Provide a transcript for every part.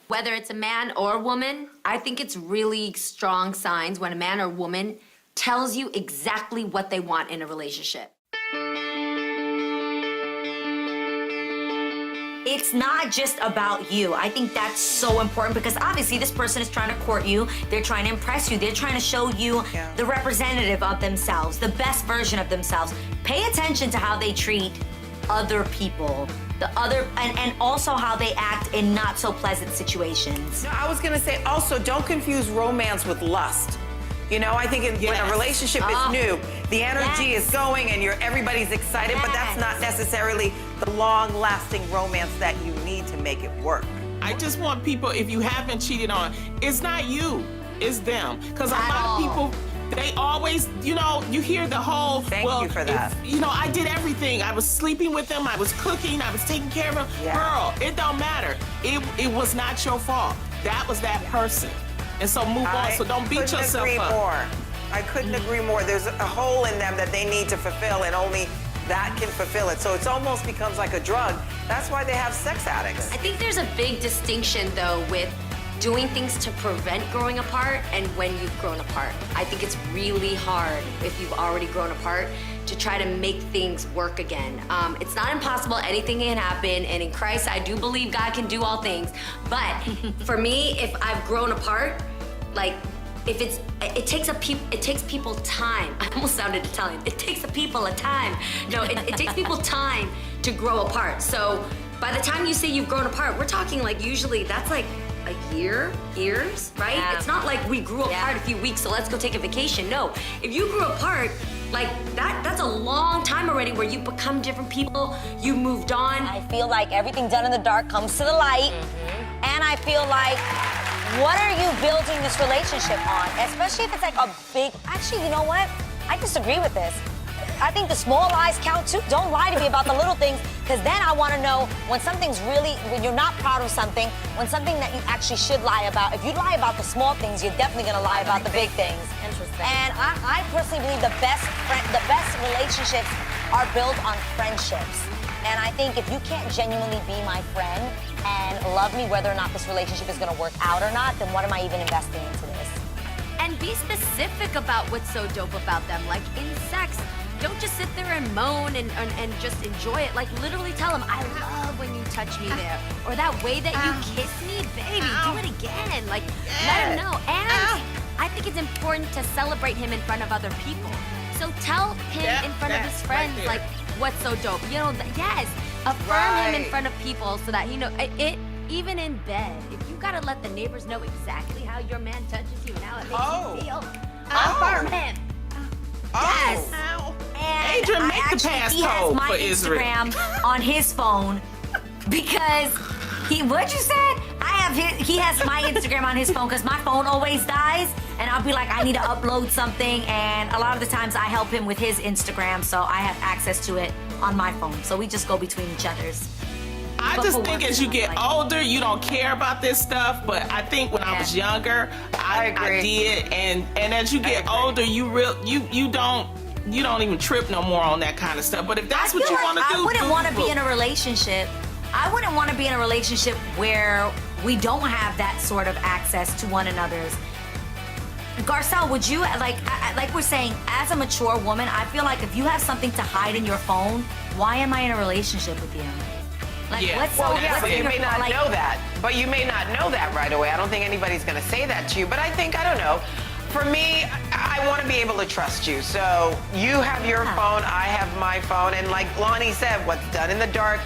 Whether it's a man or a woman, I think it's really strong signs when a man or woman tells you exactly what they want in a relationship. It's not just about you. I think that's so important because obviously this person is trying to court you. They're trying to impress you. They're trying to show you the representative of themselves, the best version of themselves. Pay attention to how they treat other people, and also how they act in not so pleasant situations. No, I was gonna say also, don't confuse romance with lust. You know, I think when a relationship is new, the energy is going and everybody's excited, but that's not necessarily the long-lasting romance that you need to make it work. I just want people, if you have been cheated on, it's not you, it's them. Because a lot of people, they always, you know, you hear the whole, Thank you for that. You know, I did everything. I was sleeping with them, I was cooking, I was taking care of them. Girl, it don't matter. It was not your fault. That was that person. And so move on, so don't beat yourself up. I couldn't agree more. There's a hole in them that they need to fulfill, and only that can fulfill it. So it almost becomes like a drug. That's why they have sex addicts. I think there's a big distinction, though, with doing things to prevent growing apart and when you've grown apart. I think it's really hard if you've already grown apart to try to make things work again. It's not impossible, anything can happen, and in Christ, I do believe God can do all things. But for me, if I've grown apart, like, if it takes people time. I almost sounded Italian. It takes the people a time. No, it takes people time to grow apart. So by the time you say you've grown apart, we're talking like usually that's like a years, right? Yeah. It's not like we grew apart a few weeks, so let's go take a vacation. No, if you grew apart, like that's a long time already where you become different people, you moved on. I feel like everything done in the dark comes to the light, and I feel like, what are you building this relationship on? Especially if it's like a big, actually, you know what? I disagree with this. I think the small lies count too. Don't lie to me about the little things, because then I want to know when something's really, when you're not proud of something, when something that you actually should lie about. If you lie about the small things, you're definitely going to lie about the big things. Interesting. And I personally believe the best relationships are built on friendships. And I think if you can't genuinely be my friend and love me whether or not this relationship is going to work out or not, then what am I even investing into this? And be specific about what's so dope about them. Like in sex, don't just sit there and moan and just enjoy it. Like literally tell them, I love when you touch me there. Or that way that you kiss me, baby, do it again. Like let him know. And I think it's important to celebrate him in front of other people. So tell him in front of his friends, like, what's so dope. You know, affirm him in front of people so that he know it. Even in bed, if you gotta let the neighbors know exactly how your man touches you and how it makes you feel, affirm him. Yes. And Adrian, make the passcode he has my for Israel. Instagram on his phone because what you said? He has my Instagram on his phone because my phone always dies, and I'll be like, I need to upload something, and a lot of the times I help him with his Instagram, so I have access to it on my phone. So we just go between each other's. I just think as you get older, you don't care about this stuff. But I think when I was younger, I did. And as you get older, you don't even trip no more on that kind of stuff. But if that's what you want to do, I wouldn't want to be in a relationship. I wouldn't want to be in a relationship where we don't have that sort of access to one another's. Garcelle, would you, like we're saying, as a mature woman, I feel like if you have something to hide in your phone, why am I in a relationship with you? Like, but you may not know that. But you may not know that right away. I don't think anybody's going to say that to you. But I think, I don't know. For me, I want to be able to trust you. So you have your phone, I have my phone. And like Lonnie said, what's done in the dark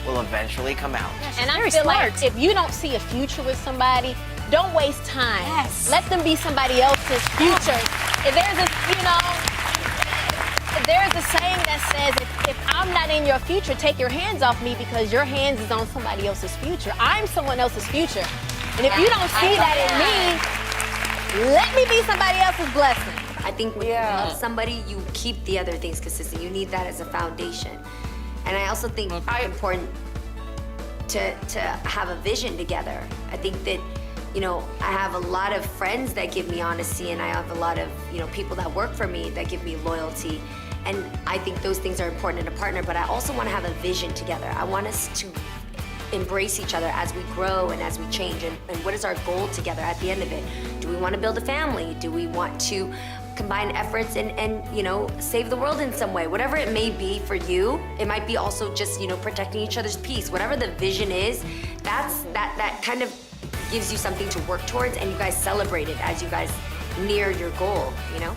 will eventually come out. And I feel like if you don't see a future with somebody, don't waste time. Let them be somebody else's future. If there's a saying that says, if I'm not in your future, take your hands off me because your hands is on somebody else's future. I'm someone else's future. And if you don't see that in me, let me be somebody else's blessing. I think when you love somebody, you keep the other things consistent. You need that as a foundation. And I also think it's important to have a vision together. I think that, you know, I have a lot of friends that give me honesty, and I have a lot of, you know, people that work for me that give me loyalty. And I think those things are important in a partner, but I also want to have a vision together. I want us to embrace each other as we grow and as we change, and what is our goal together at the end of it? Do we want to build a family? Do we want to combine efforts and you know, save the world in some way? Whatever it may be for you, it might be also just, you know, protecting each other's peace. Whatever the vision is, that kind of gives you something to work towards, and you guys celebrate it as you guys near your goal, you know?